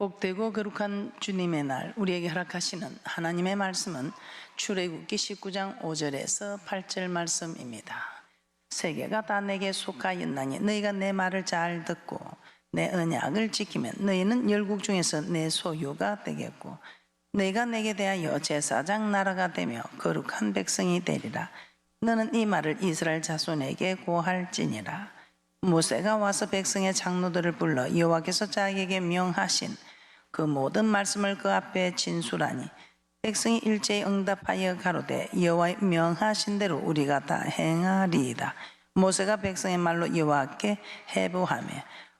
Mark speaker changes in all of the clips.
Speaker 1: 복되고 거룩한 주님의 날 우리에게 허락하시는 하나님의 말씀은 출애굽기 19장 5절에서 8절 말씀입니다. 세계가 다 내게 속하였나니 너희가 내 말을 잘 듣고 내 언약을 지키면 너희는 열국 중에서 내 소유가 되겠고 너희가 내게 대하여 제사장 나라가 되며 거룩한 백성이 되리라. 너는 이 말을 이스라엘 자손에게 고할지니라. 모세가 와서 백성의 장로들을 불러 여호와께서 자기에게 명하신 그 모든 말씀을 그 앞에 진술하니 백성이 일제히 응답하여 가로되 여호와의 명하신 대로 우리가 다 행하리이다. 모세가 백성의 말로 여호와께 해부하며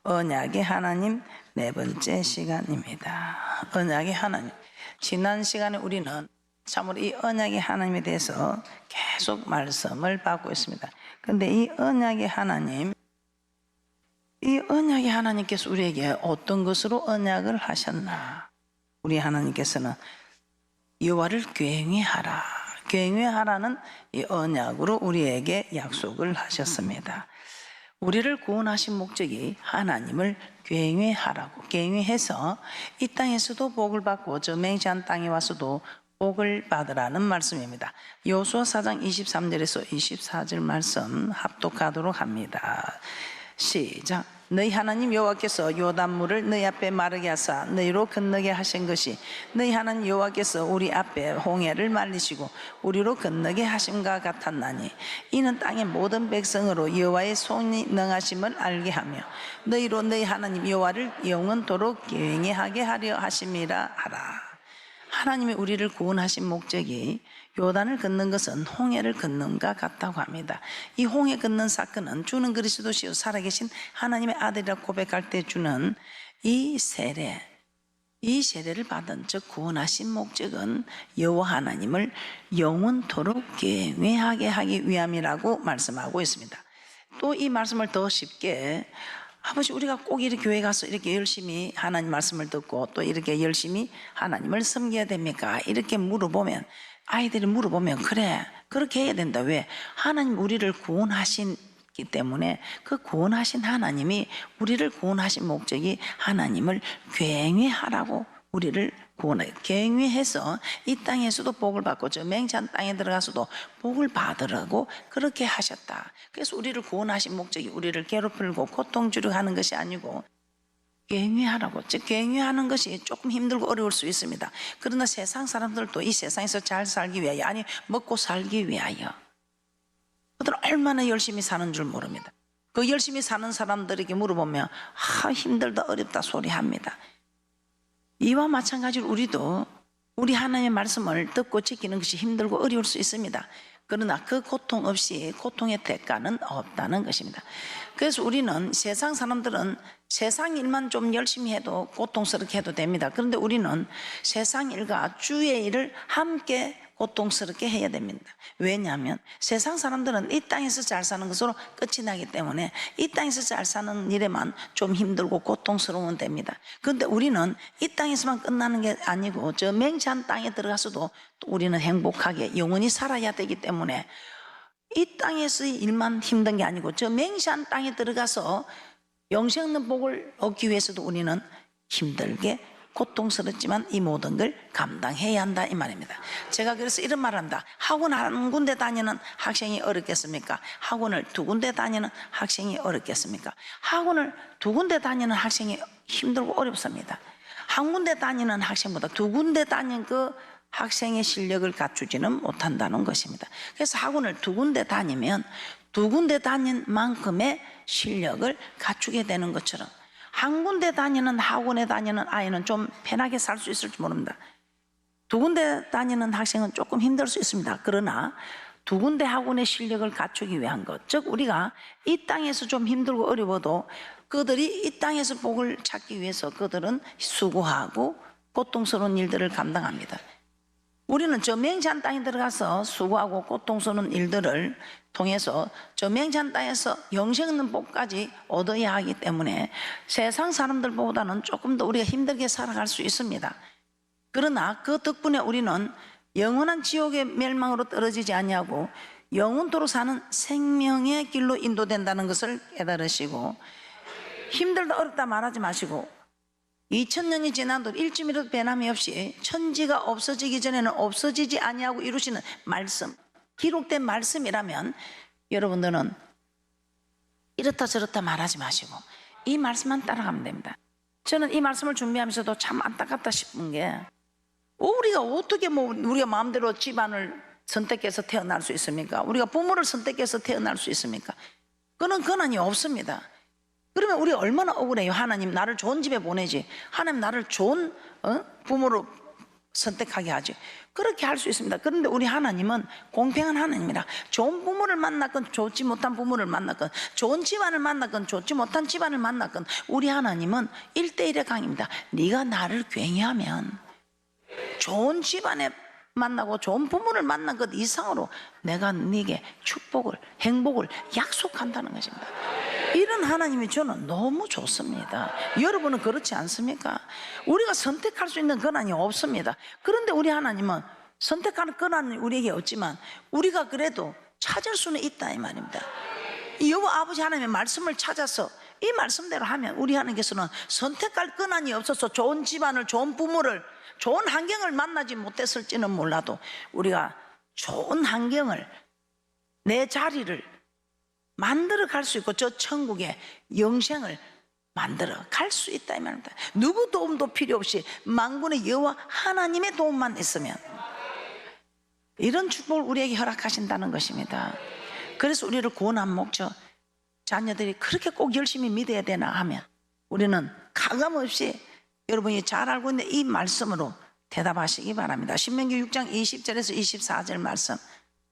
Speaker 1: 언약의 하나님 네 번째 시간입니다. 언약의 하나님. 지난 시간에 우리는 참으로 이 언약의 하나님에 대해서 계속 말씀을 받고 있습니다. 그런데 이 언약의 하나님, 이 언약의 하나님께서 우리에게 어떤 것으로 언약을 하셨나? 우리 하나님께서는 여호와를 경외하라, 경외하라는 이 언약으로 우리에게 약속을 하셨습니다. 우리를 구원하신 목적이 하나님을 경외하라고, 경외해서 이 땅에서도 복을 받고 저 맹세한 땅에 와서도 복을 받으라는 말씀입니다. 여호수아 4장 23절에서 24절 말씀 합독하도록 합니다. 시작. 너희 하나님 여호와께서 요단물을 너희 앞에 마르게 하사 너희로 건너게 하신 것이 너희 하나님 여호와께서 우리 앞에 홍해를 말리시고 우리로 건너게 하심과 같았나니 이는 땅의 모든 백성으로 여호와의 손이 능하심을 알게 하며 너희로 너희 하나님 여호와를 영원토록 경외하게 하려 하심이라 하라. 하나님이 우리를 구원하신 목적이 요단을 건넌 것은 홍해를 건넌과 같다고 합니다. 이 홍해 건넌 사건은 주는 그리스도시요 살아계신 하나님의 아들이라 고백할 때 주는 이 세례, 이 세례를 받은 즉 구원하신 목적은 여호와 하나님을 영원토록 경외하게 하기 위함이라고 말씀하고 있습니다. 또 이 말씀을 더 쉽게 아버지 우리가 꼭 이렇게 교회 가서 이렇게 열심히 하나님 말씀을 듣고 또 이렇게 열심히 하나님을 섬겨야 됩니까? 이렇게 물어보면 아이들이 물어보면 그래 그렇게 해야 된다. 왜? 하나님 우리를 구원하시기 때문에 그 구원하신 하나님이 우리를 구원하신 목적이 하나님을 경외하라고 우리를 구원해 경외해서 이 땅에서도 복을 받고 저 맹세한 땅에 들어가서도 복을 받으라고 그렇게 하셨다. 그래서 우리를 구원하신 목적이 우리를 괴롭히고 고통 주려고 하는 것이 아니고 경외하라고. 즉 경외하는 것이 조금 힘들고 어려울 수 있습니다. 그러나 세상 사람들도 이 세상에서 잘 살기 위하여, 아니 먹고 살기 위하여 그들은 얼마나 열심히 사는 줄 모릅니다. 그 열심히 사는 사람들에게 물어보면 힘들다 어렵다 소리합니다. 이와 마찬가지로 우리도 우리 하나님의 말씀을 듣고 지키는 것이 힘들고 어려울 수 있습니다. 그러나 그 고통 없이 고통의 대가는 없다는 것입니다. 그래서 우리는 세상 사람들은 세상 일만 좀 열심히 해도 고통스럽게 해도 됩니다. 그런데 우리는 세상 일과 주의 일을 함께 고통스럽게 해야 됩니다. 왜냐하면 세상 사람들은 이 땅에서 잘 사는 것으로 끝이 나기 때문에 이 땅에서 잘 사는 일에만 좀 힘들고 고통스러우면 됩니다. 그런데 우리는 이 땅에서만 끝나는 게 아니고 저 맹세한 땅에 들어가서도 또 우리는 행복하게 영원히 살아야 되기 때문에 이 땅에서의 일만 힘든 게 아니고 저 맹세한 땅에 들어가서 영생 없는 복을 얻기 위해서도 우리는 힘들게 고통스럽지만 이 모든 걸 감당해야 한다 이 말입니다. 제가 그래서 이런 말을 합니다. 학원 한 군데 다니는 학생이 어렵겠습니까? 학원을 두 군데 다니는 학생이 어렵겠습니까? 학원을 두 군데 다니는 학생이 힘들고 어렵습니다. 한 군데 다니는 학생보다 두 군데 다니는 그 학생의 실력을 갖추지는 못한다는 것입니다. 그래서 학원을 두 군데 다니면 두 군데 다닌 만큼의 실력을 갖추게 되는 것처럼 한 군데 다니는 학원에 다니는 아이는 좀 편하게 살 수 있을지 모릅니다. 두 군데 다니는 학생은 조금 힘들 수 있습니다. 그러나 두 군데 학원의 실력을 갖추기 위한 것, 즉 우리가 이 땅에서 좀 힘들고 어려워도 그들이 이 땅에서 복을 찾기 위해서 그들은 수고하고 고통스러운 일들을 감당합니다. 우리는 저 맹세한 땅에 들어가서 수고하고 고통스러운 일들을 통해서 저 맹세한 땅에서 영생 없는 복까지 얻어야 하기 때문에 세상 사람들보다는 조금 더 우리가 힘들게 살아갈 수 있습니다. 그러나 그 덕분에 우리는 영원한 지옥의 멸망으로 떨어지지 아니하고 영원토록 사는 생명의 길로 인도된다는 것을 깨달으시고 힘들다 어렵다 말하지 마시고 2000년이 지나도 일주일도 변함이 없이 천지가 없어지기 전에는 없어지지 아니하고 이루시는 말씀, 기록된 말씀이라면 여러분들은 이렇다 저렇다 말하지 마시고 이 말씀만 따라가면 됩니다. 저는 이 말씀을 준비하면서도 참 안타깝다 싶은 게 우리가 어떻게 우리가 마음대로 집안을 선택해서 태어날 수 있습니까? 우리가 부모를 선택해서 태어날 수 있습니까? 그는 권한이 없습니다. 그러면 우리가 얼마나 억울해요. 하나님 나를 좋은 집에 보내지, 하나님 나를 좋은 부모로 선택하게 하지. 그렇게 할 수 있습니다. 그런데 우리 하나님은 공평한 하나님이라 좋은 부모를 만났건 좋지 못한 부모를 만났건 좋은 집안을 만났건 좋지 못한 집안을 만났건 우리 하나님은 1대1의 강입니다. 네가 나를 굉해하면 좋은 집안에 만나고 좋은 부모를 만난 것 이상으로 내가 네게 축복을, 행복을 약속한다는 것입니다. 이런 하나님이 저는 너무 좋습니다. 여러분은 그렇지 않습니까? 우리가 선택할 수 있는 권한이 없습니다. 그런데 우리 하나님은 선택하는 권한은 우리에게 없지만 우리가 그래도 찾을 수는 있다 이 말입니다. 여호와 아버지 하나님의 말씀을 찾아서 이 말씀대로 하면 우리 하나님께서는 선택할 권한이 없어서 좋은 집안을, 좋은 부모를, 좋은 환경을 만나지 못했을지는 몰라도 우리가 좋은 환경을, 내 자리를 만들어 갈 수 있고 저 천국의 영생을 만들어 갈 수 있다 이 말입니다. 누구 도움도 필요 없이 만군의 여호와 하나님의 도움만 있으면 이런 축복을 우리에게 허락하신다는 것입니다. 그래서 우리를 구원한 목적, 자녀들이 그렇게 꼭 열심히 믿어야 되나 하면 우리는 가감없이 여러분이 잘 알고 있는 이 말씀으로 대답하시기 바랍니다. 신명기 6장 20절에서 24절 말씀,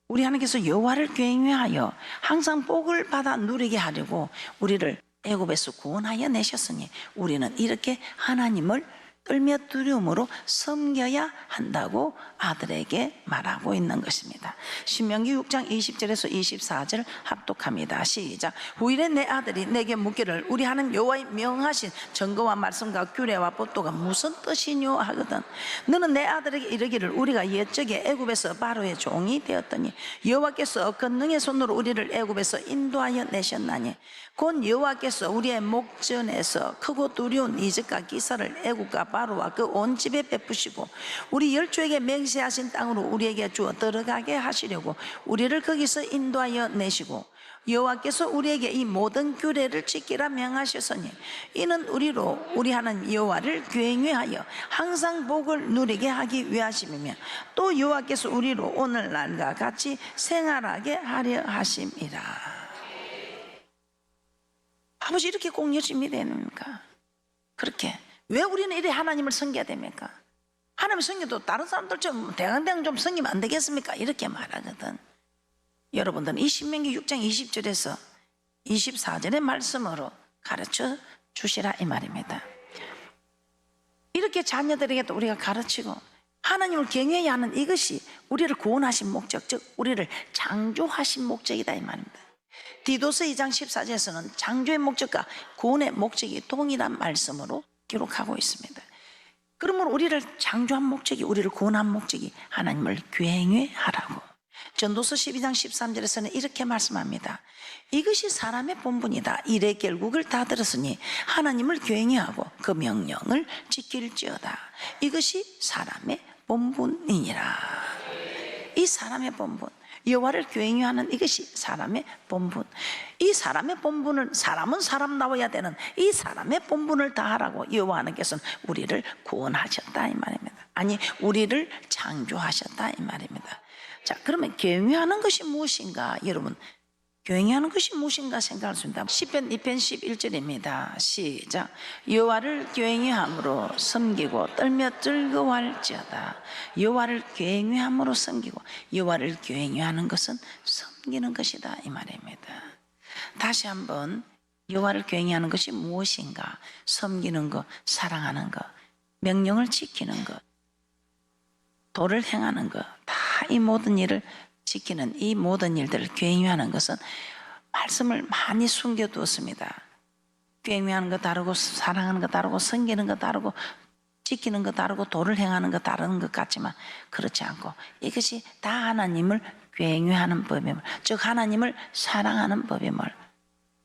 Speaker 1: 우리 하나님께서 여호와를 경외하여 항상 복을 받아 누리게 하려고 우리를 애굽에서 구원하여 내셨으니 우리는 이렇게 하나님을 떨며 두려움으로 섬겨야 한다고 아들에게 말하고 있는 것입니다. 신명기 6장 20절에서 24절 합독합니다. 시작. 후일에 내 아들이 내게 묻기를 우리 하나님 여호와의 명하신 증거와 말씀과 규례와 법도가 무슨 뜻이뇨 하거든. 너는 내 아들에게 이르기를 우리가 옛적에 애굽에서 바로의 종이 되었더니 여호와께서 권능의 손으로 우리를 애굽에서 인도하여 내셨나니 곧 여호와께서 우리의 목전에서 크고 두려운 이적과 기사를 애굽과 바로와 그 온 집에 베푸시고 우리 열조에게 맹세하신 땅으로 우리에게 주어 들어가게 하시려고 우리를 거기서 인도하여 내시고 여호와께서 우리에게 이 모든 규례를 지키라 명하셨으니 이는 우리로 우리 하나님 여호와를 경외하여 항상 복을 누리게 하기 위하심이며 또 여호와께서 우리로 오늘날과 같이 생활하게 하려 하심이라. 아버지 이렇게 꼭 열심히 믿어야 됩니까? 그렇게 왜 우리는 이래 하나님을 섬겨야 됩니까? 하나님을 섬겨도 다른 사람들 좀 대강대강 좀 섬기면 안 되겠습니까? 이렇게 말하거든. 여러분들은 이 신명기 6장 20절에서 24절의 말씀으로 가르쳐 주시라 이 말입니다. 이렇게 자녀들에게도 우리가 가르치고 하나님을 경외해야 하는 이것이 우리를 구원하신 목적, 즉 우리를 창조하신 목적이다 이 말입니다. 디도서 2장 14절에서는 창조의 목적과 구원의 목적이 동일한 말씀으로 기록하고 있습니다. 그러므로 우리를 창조한 목적이, 우리를 구원한 목적이 하나님을 경외하라고. 전도서 12장 13절에서는 이렇게 말씀합니다. 이것이 사람의 본분이다. 일의 결국을 다 들었으니 하나님을 경외하고 그 명령을 지킬지어다. 이것이 사람의 본분이니라. 이 사람의 본분, 여호와를 경외하는 이것이 사람의 본분. 이 사람의 본분을, 사람은 사람다워야 되는 이 사람의 본분을 다하라고 여호와 하나님께서는 우리를 구원하셨다 이 말입니다. 아니 우리를 창조하셨다 이 말입니다. 자, 그러면 경외하는 것이 무엇인가? 여러분 경외하는 것이 무엇인가 생각할 수 있습니다. 시편 2편 11절입니다. 시작. 여호와를 경외함으로 섬기고 떨며 즐거워할지어다. 여호와를 경외함으로 섬기고, 여호와를 경외하는 것은 섬기는 것이다 이 말입니다. 다시 한번 여호와를 경외하는 것이 무엇인가? 섬기는 것, 사랑하는 것, 명령을 지키는 것, 도를 행하는 것, 다 이 모든 일을 지키는 이 모든 일들을 경외하는 것은 말씀을 많이 숨겨두었습니다. 경외하는 것 다르고, 사랑하는 것 다르고, 섬기는 것 다르고, 지키는 것 다르고, 도를 행하는 것 다른 것 같지만 그렇지 않고 이것이 다 하나님을 경외하는 법임을, 즉 하나님을 사랑하는 법임을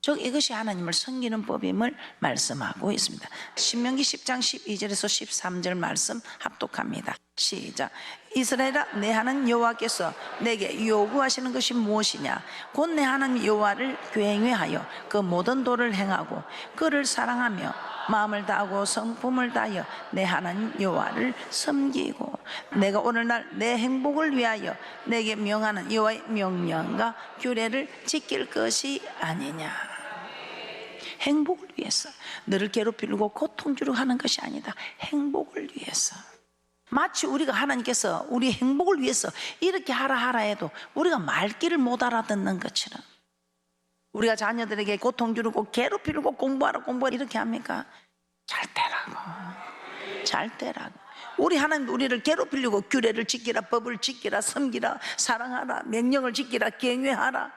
Speaker 1: 즉 이것이 하나님을 섬기는 법임을 말씀하고 있습니다. 신명기 10장 12절에서 13절 말씀 합독합니다. 시작. 이스라엘아, 내 하나님 여호와께서 내게 요구하시는 것이 무엇이냐? 곧 내 하나님 여호와를 경외하여 그 모든 도를 행하고 그를 사랑하며 마음을 다하고 성품을 다하여 내 하나님 여호와를 섬기고 내가 오늘날 내 행복을 위하여 내게 명하는 여호와의 명령과 규례를 지킬 것이 아니냐. 행복을 위해서, 너를 괴롭히고 고통 주려고 하는 것이 아니다. 행복을 위해서. 마치 우리가 하나님께서 우리 행복을 위해서 이렇게 하라 해도 우리가 말귀를 못 알아듣는 것처럼, 우리가 자녀들에게 고통 주려고 괴롭히려고 공부하라 이렇게 합니까? 잘 되라고. 우리 하나님 우리를 괴롭히려고 규례를 지키라, 법을 지키라, 섬기라, 사랑하라, 명령을 지키라, 경외하라,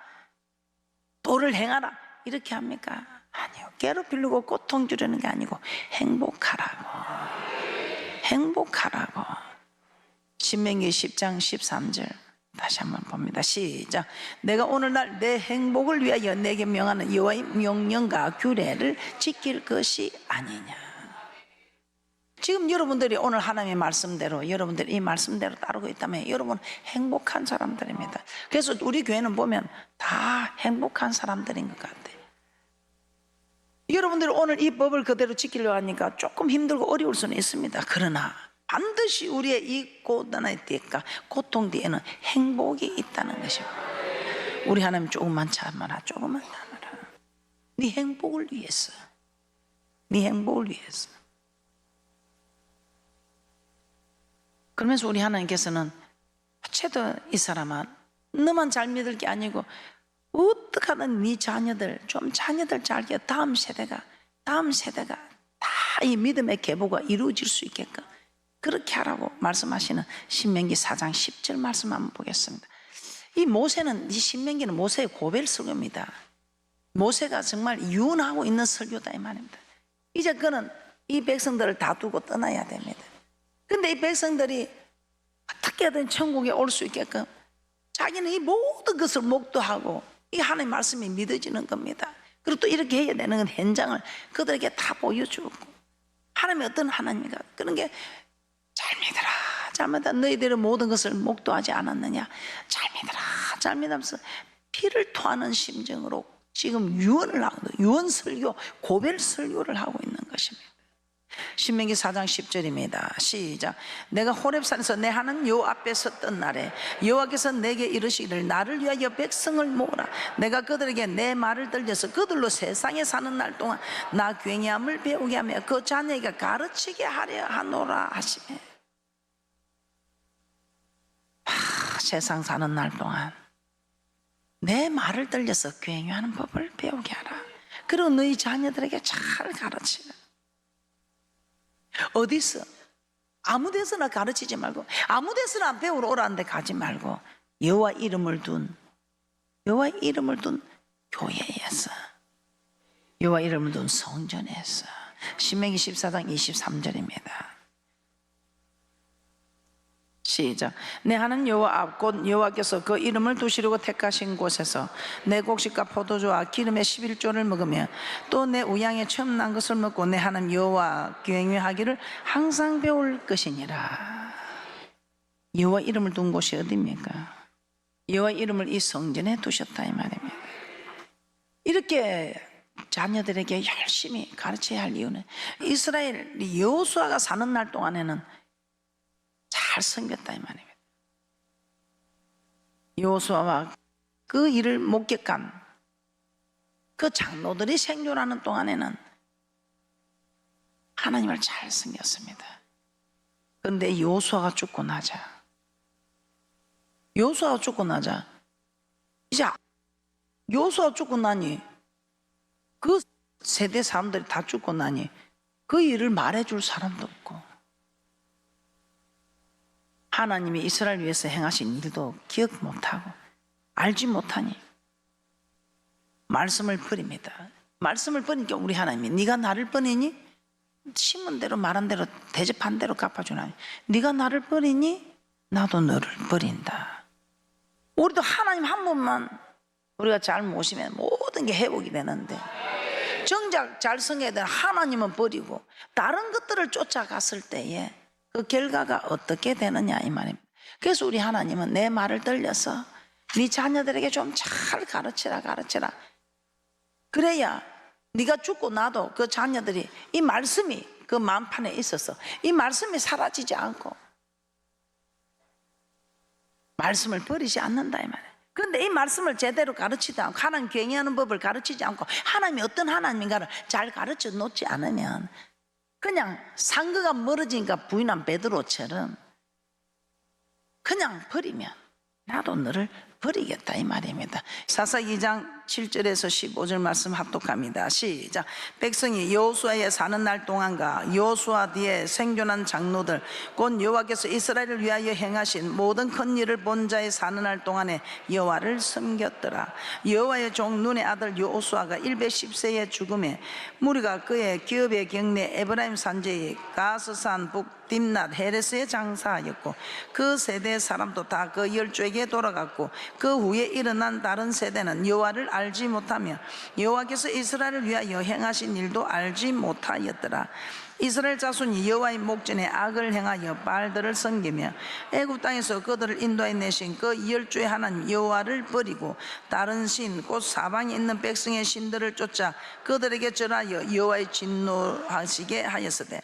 Speaker 1: 도를 행하라 이렇게 합니까? 아니요. 괴롭히려고 고통 주려는 게 아니고 행복하라고. 신명기 10장 13절 다시 한번 봅니다. 시작. 내가 오늘날 내 행복을 위하여 내게 명하는 여호와의 명령과 규례를 지킬 것이 아니냐. 지금 여러분들이 오늘 하나님의 말씀대로, 여러분들이 이 말씀대로 따르고 있다면 여러분 행복한 사람들입니다. 그래서 우리 교회는 보면 다 행복한 사람들인 것 같아요. 여러분들이 오늘 이 법을 그대로 지키려고 하니까 조금 힘들고 어려울 수는 있습니다. 그러나 반드시 우리의 이 고난의 뒤에가, 고통 뒤에는 행복이 있다는 것입니다. 우리 하나님 조금만 참아라. 네 행복을 위해서. 그러면서 우리 하나님께서는 어째도 이 사람아, 너만 잘 믿을 게 아니고 어떻게 하든 네 자녀들 잘게 다음 세대가 다 이 믿음의 계보가 이루어질 수 있게끔 그렇게 하라고 말씀하시는 신명기 4장 10절 말씀 한번 보겠습니다. 이 신명기는 모세의 고별 설교입니다. 모세가 정말 유언하고 있는 설교다 이 말입니다. 이제 그는 이 백성들을 다 두고 떠나야 됩니다. 그런데 이 백성들이 어떻게든 천국에 올 수 있게끔 자기는 이 모든 것을 목도하고 이 하나님의 말씀이 믿어지는 겁니다. 그리고 또 이렇게 해야 되는 현장을 그들에게 다 보여주고, 하나님이 어떤 하나님인가, 그런 게 잘 믿어라. 너희들의 모든 것을 목도하지 않았느냐. 잘 믿으면서 피를 토하는 심정으로 지금 유언 설교, 고별 설교를 하고 있는 것입니다. 신명기 4장 10절입니다. 시작. 내가 호렙산에서 내 하나님 여호와 앞에 섰던 날에 여호와께서 내게 이르시기를 나를 위하여 백성을 모으라. 내가 그들에게 내 말을 들려서 그들로 세상에 사는 날 동안 나 경외함을 배우게 하며 그 자녀에게 가르치게 하려 하노라 하시매. 세상 사는 날 동안 내 말을 들려서 경외하는 법을 배우게 하라. 그리고 너희 자녀들에게 잘 가르치라. 어디서? 아무 데서나 가르치지 말고, 아무 데서나 배우러 오라는데 가지 말고, 여호와 이름을 둔 교회에서, 여호와 이름을 둔 성전에서. 신명기 14장 23절입니다. 시작. 내 하나님 여호와 앞 곧 여호와께서 그 이름을 두시려고 택하신 곳에서 내 곡식과 포도주와 기름의 11조를 먹으며 또 내 우양에 처음 난 것을 먹고 내 하나님 여호와 경외하기를 항상 배울 것이니라. 여호와 이름을 둔 곳이 어디입니까? 여호와 이름을 이 성전에 두셨다 이 말입니다. 이렇게 자녀들에게 열심히 가르쳐야 할 이유는 이스라엘 여호수아가 사는 날 동안에는 잘 섬겼다 이 말입니다. 여호수아와 그 일을 목격한 그 장로들이 생존하는 동안에는 하나님을 잘 섬겼습니다. 그런데 여호수아가 죽고 나자 이제 여호수아 죽고 나니 그 세대 사람들이 다 죽고 나니 그 일을 말해줄 사람도 없고 하나님이 이스라엘 위해서 행하신 일도 기억 못하고 알지 못하니 말씀을 버립니다. 말씀을 버리니까 우리 하나님이 네가 나를 버리니 심은 대로 말한 대로 대접한 대로 갚아주나니 네가 나를 버리니 나도 너를 버린다. 우리도 하나님 한 분만 우리가 잘 모시면 모든 모든 게 회복이 되는데, 정작 잘 성해야 되는 하나님은 버리고 다른 것들을 쫓아갔을 때에 그 결과가 어떻게 되느냐 이 말입니다. 그래서 우리 하나님은 내 말을 들려서 네 자녀들에게 좀 잘 가르치라. 그래야 네가 죽고 나도 그 자녀들이 이 말씀이 그 만판에 있어서 이 말씀이 사라지지 않고 말씀을 버리지 않는다 이 말이에요. 그런데 이 말씀을 제대로 가르치지 않고 하나님 경외하는 법을 가르치지 않고 하나님이 어떤 하나님인가를 잘 가르쳐 놓지 않으면 그냥 상거가 멀어지니까 부인한 베드로처럼 그냥 버리면 나도 너를 버리겠다 이 말입니다. 사사기 2장 7절에서 15절 말씀 합독합니다. 시작. 백성이 여호수아에 사는 날 동안과 여호수아 뒤에 생존한 장로들 곧 여호와께서 이스라엘을 위하여 행하신 모든 큰 일을 본 자의 사는 날 동안에 여호와를 섬겼더라. 여호와의 종 눈의 아들 여호수아가 110세에 죽음에 무리가 그의 기업의 경내 에브라임 산지의 가스산 북 딥낫 헤레스에 장사하였고 그 세대의 사람도 다 그 열조에게 돌아갔고 그 후에 일어난 다른 세대는 여호와를 알지 못하며 여호와께서 이스라엘을 위하여 행하신 일도 알지 못하였더라. 이스라엘 자손이 여호와의 목전에 악을 행하여 바알들을 섬기며 애굽 땅에서 그들을 인도해 내신 그 열조의 하나님 여호와를 버리고 다른 신 곧 사방에 있는 백성의 신들을 쫓아 그들에게 절하여 여호와의 진노하시게 하였으되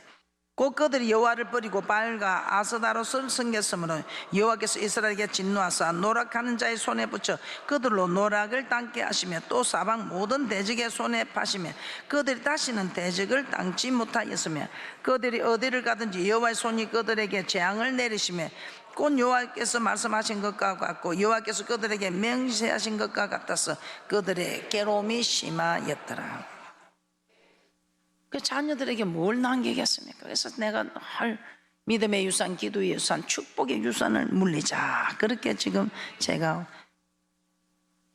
Speaker 1: 곧 그들이 여호와를 버리고 바알과 아스다롯을 섬겼으므로 여호와께서 이스라엘에게 진노하사 노락하는 자의 손에 붙여 그들로 노락을 당케 하시며 또 사방 모든 대적의 손에 파시며 그들이 다시는 대적을 당치 못하였으며 그들이 어디를 가든지 여호와의 손이 그들에게 재앙을 내리시며 곧 여호와께서 말씀하신 것과 같고 여호와께서 그들에게 명세하신 것과 같아서 그들의 괴로움이 심하였더라. 그 자녀들에게 뭘 남기겠습니까? 그래서 내가 할 믿음의 유산, 기도의 유산, 축복의 유산을 물리자 그렇게 지금 제가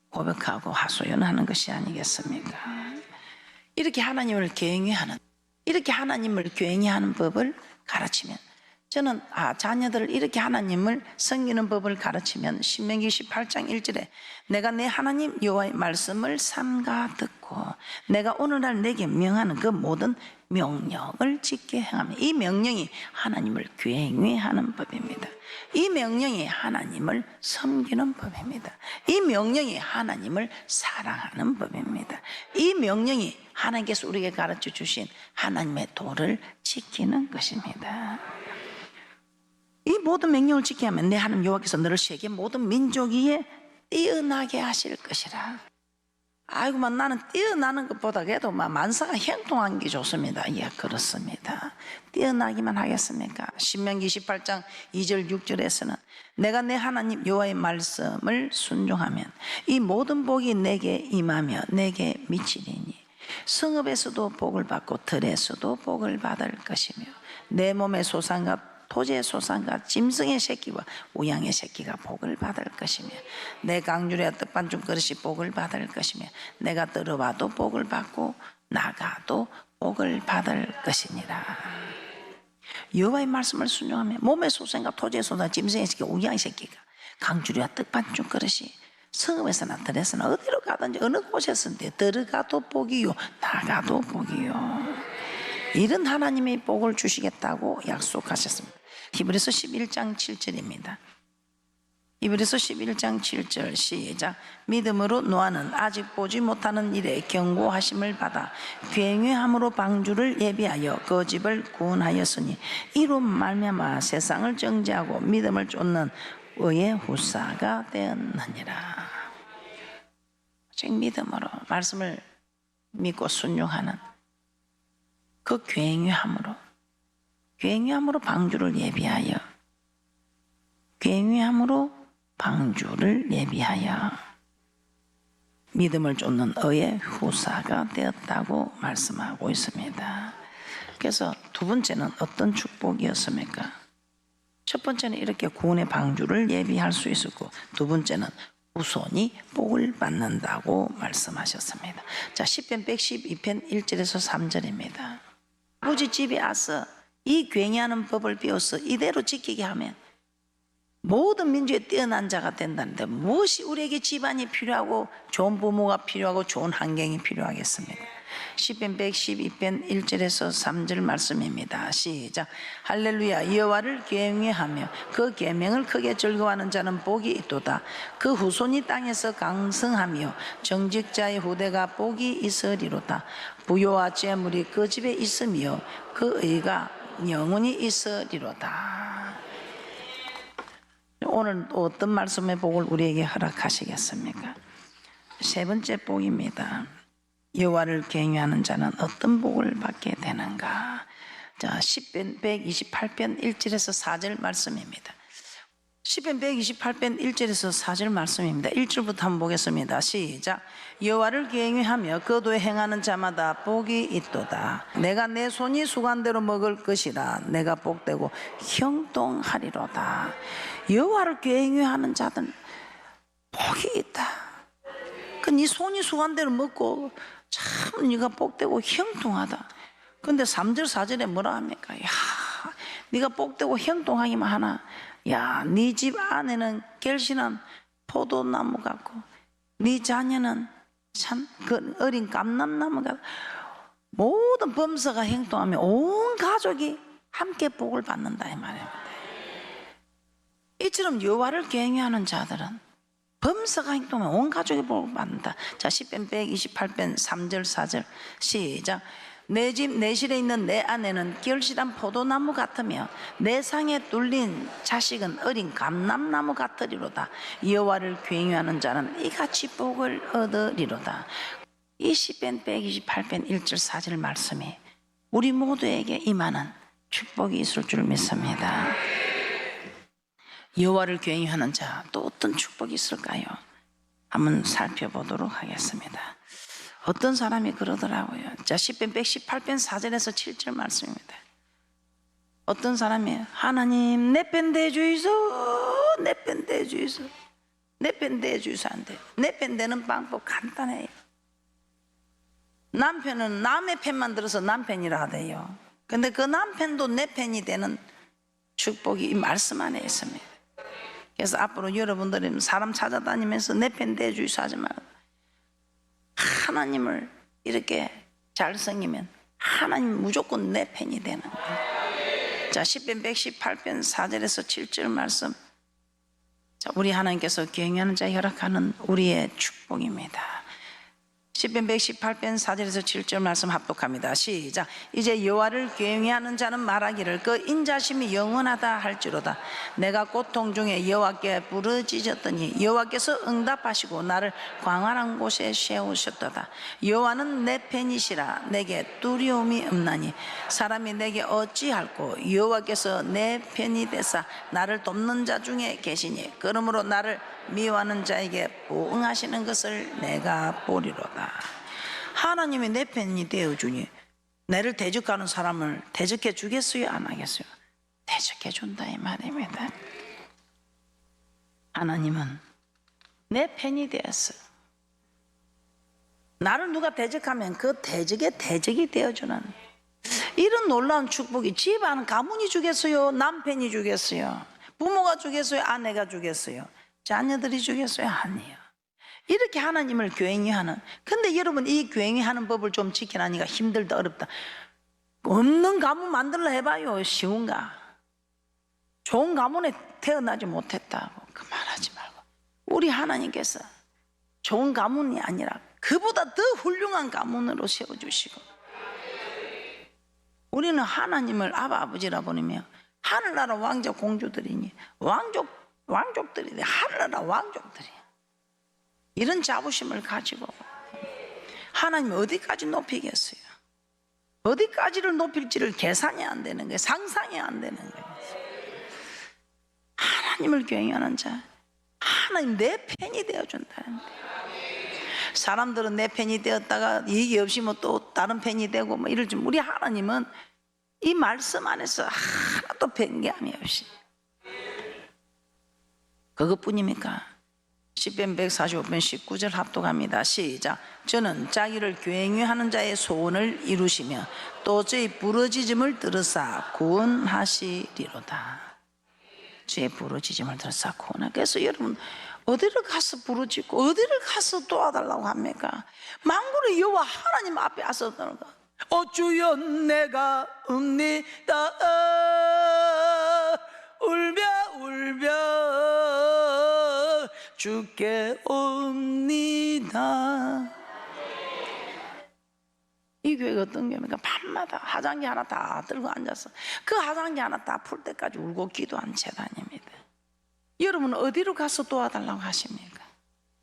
Speaker 1: 고백하고 하소연하는 것이 아니겠습니까? 이렇게 하나님을 경외하는 법을 가르치면 저는 자녀들을 이렇게 하나님을 섬기는 법을 가르치면 신명기 18장 1절에 내가 내 하나님 여호와의 말씀을 삼가 듣고 내가 오늘날 내게 명하는 그 모든 명령을 지켜 행하며 이 명령이 하나님을 경외하는 법입니다. 이 명령이 하나님을 섬기는 법입니다. 이 명령이 하나님을 사랑하는 법입니다. 이 명령이 하나님께서 우리에게 가르쳐 주신 하나님의 도를 지키는 것입니다. 이 모든 명령을 지켜야 하면 내 하나님 여호와께서 너를 세계 모든 민족 위에 뛰어나게 하실 것이라. 아이고만 나는 뛰어나는 것보다 그래도 만사가 형통한 게 좋습니다. 예, 그렇습니다. 뛰어나기만 하겠습니까? 신명기 28장 2절 6절에서는 내가 내 하나님 여호와의 말씀을 순종하면 이 모든 복이 내게 임하며 내게 미치리니 성읍에서도 복을 받고 들에서도 복을 받을 것이며 내 몸의 소산과 토지의 소산과 짐승의 새끼와 우양의 새끼가 복을 받을 것이며 내 강주리와 떡반죽 그릇이 복을 받을 것이며 내가 들어와도 복을 받고 나가도 복을 받을 것이니라. 여호와의 말씀을 순종하면 몸의 소산과 토지의 소산, 짐승의 새끼, 우양의 새끼가 강주리와 떡반죽 그릇이 성읍에서나 들에서나 어디로 가든지 어느 곳에서든지 들어가도 복이요 나가도 복이요 이런 하나님의 복을 주시겠다고 약속하셨습니다. 히브리서 11장 7절입니다. 히브리서 11장 7절 시작. 믿음으로 노아는 아직 보지 못하는 일에 경고하심을 받아 경외함으로 방주를 예비하여 그 집을 구원하였으니 이로 말미암아 세상을 정죄하고 믿음을 쫓는 의의 후사가 되었느니라. 즉 믿음으로 말씀을 믿고 순종하는 그 굉유함으로 방주를 예비하여 믿음을 쫓는 의의 후사가 되었다고 말씀하고 있습니다. 그래서 두 번째는 어떤 축복이었습니까? 첫 번째는 이렇게 구원의 방주를 예비할 수 있었고 두 번째는 후손이 복을 받는다고 말씀하셨습니다. 자, 시편 112편 1절에서 3절입니다. 아버지 집에 와서 이 굉해하는 법을 배워서 이대로 지키게 하면 모든 민주에 뛰어난 자가 된다는데 무엇이 우리에게 집안이 필요하고 좋은 부모가 필요하고 좋은 환경이 필요하겠습니까? 시편 112편 1절에서 3절 말씀입니다. 시작. 할렐루야. 여호와를 경외하며 그 계명을 크게 즐거워하는 자는 복이 있도다. 그 후손이 땅에서 강성하며 정직자의 후대가 복이 있으리로다. 부요와 재물이 그 집에 있으며 그 의가 영원히 있으리로다. 오늘 어떤 말씀의 복을 우리에게 허락하시겠습니까? 세 번째 복입니다. 여호와를 경외하는 자는 어떤 복을 받게 되는가? 자, 시편 128편 1절에서 4절 말씀입니다. 시편 128편 1절에서 4절 말씀입니다. 1절부터 한번 보겠습니다. 시작. 여호와를 경외하며 거도에 행하는 자마다 복이 있도다. 내가 내 손이 수간대로 먹을 것이라. 내가 복되고 형통하리로다. 여호와를 경외하는 자들은 복이 있다. 네 손이 수간대로 먹고 참 네가 복되고 형통하다. 근데 3절 4절에 뭐라 합니까? 야, 네가 복되고 형통하기만 하나? 야, 네 집 안에는 결실한 포도나무 같고 네 자녀는 참 그 어린 감람나무 같고 모든 범사가 형통하며 온 가족이 함께 복을 받는다 이 말입니다. 이처럼 여호와를 경외하는 자들은 범사가 행동하면 온 가족이 복을 받는다. 자, 시편 128편 3절 4절 시작. 내 집 내실에 있는 내 아내는 결실한 포도나무 같으며 내 상에 뚫린 자식은 어린 감람나무 같으리로다. 여호와를 경외하는 자는 이같이 복을 얻으리로다. 이 시편 128편 1절 4절 말씀이 우리 모두에게 임하는 축복이 있을 줄 믿습니다. 여호와를 경외하는 자 또 어떤 축복이 있을까요? 한번 살펴보도록 하겠습니다. 어떤 사람이 그러더라고요. 자, 시편 118편 4절에서 7절 말씀입니다. 어떤 사람이 하나님 내 편 대주이소, 내 편 대주이소, 내 편 대주이소 안 돼. 내 편 되는 방법 간단해요. 남편은 남의 편만 들어서 남편이라 하대요. 근데 그 남편도 내 편이 되는 축복이 이 말씀 안에 있습니다. 그래서 앞으로 여러분들은 사람 찾아다니면서 내 편 대주이소 하지 말고 하나님을 이렇게 잘 섬기면 하나님 무조건 내 편이 되는 거예요. 자, 시편 118편 4절에서 7절 말씀. 자, 우리 하나님께서 경외하는 자에 허락하는 우리의 축복입니다. 시편 118편 4절에서 7절 말씀 합독합니다. 시작. 이제 여호와를 경외하는 자는 말하기를 그 인자심이 영원하다 할지로다. 내가 고통 중에 여호와께 부르짖었더니 여호와께서 응답하시고 나를 광활한 곳에 세우셨도다. 여호와는 내 편이시라. 내게 두려움이 없나니 사람이 내게 어찌할꼬. 여호와께서 내 편이 되사 나를 돕는 자 중에 계시니 그러므로 나를 미워하는 자에게 보응하시는 것을 내가 보리로다. 하나님이 내 편이 되어주니 나를 대적하는 사람을 대적해 주겠어요? 안 하겠어요? 대적해 준다 이 말입니다. 하나님은 내 편이 되었어요. 나를 누가 대적하면 그 대적의 대적이 되어주는 이런 놀라운 축복이 집안 가문이 주겠어요? 남편이 주겠어요? 부모가 주겠어요? 아내가 주겠어요? 자녀들이 주겠어요? 아니에요. 이렇게 하나님을 경외하는. 근데 여러분 이 경외하는 법을 좀 지켜나니까 힘들다 어렵다. 없는 가문 만들려 해봐요. 쉬운가? 좋은 가문에 태어나지 못했다고 그 말하지 말고 우리 하나님께서 좋은 가문이 아니라 그보다 더 훌륭한 가문으로 세워주시고 우리는 하나님을 아버지라 부르며 하늘나라 왕자 공주들이니 왕족들이 하늘나라 왕족들이 이런 자부심을 가지고 하나님 어디까지 높이겠어요? 어디까지를 높일지를 계산이 안 되는 거예요. 상상이 안 되는 거예요. 하나님을 경외하는 자 하나님 내 편이 되어준다는 거예요. 사람들은 내 편이 되었다가 이익이 없이 뭐 또 다른 편이 되고 뭐 이럴지 우리 하나님은 이 말씀 안에서 하나도 변개함이 없이 그것뿐입니까? 시편 145편 19절 합독합니다. 시작. 저는 자기를 경외하는 자의 소원을 이루시며 또 저의 부르짖음을 들으사 구원하시리로다. 주의 부르짖음을 들었사오나. 그래서 여러분 어디를 가서 부르짖고 어디를 가서 도와달라고 합니까? 만군의 여호와 하나님 앞에 와서 주여 내가 옵니다. 울며 주께 옵니다. 이 교회가 어떤 교회입니까? 밤마다 화장기 하나 다 들고 앉아서 그 화장기 하나 다 풀 때까지 울고 기도한 재단입니다. 여러분 어디로 가서 도와달라고 하십니까?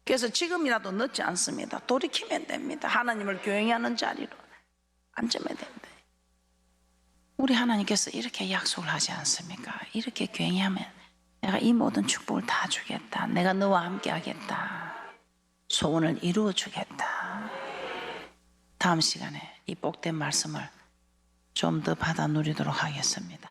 Speaker 1: 그래서 지금이라도 늦지 않습니다. 돌이키면 됩니다. 하나님을 교행하는 자리로 앉으면 됩니다. 우리 하나님께서 이렇게 약속을 하지 않습니까? 이렇게 교행하면 내가 이 모든 축복을 다 주겠다. 내가 너와 함께 하겠다. 소원을 이루어 주겠다. 다음 시간에 이 복된 말씀을 좀 더 받아 누리도록 하겠습니다.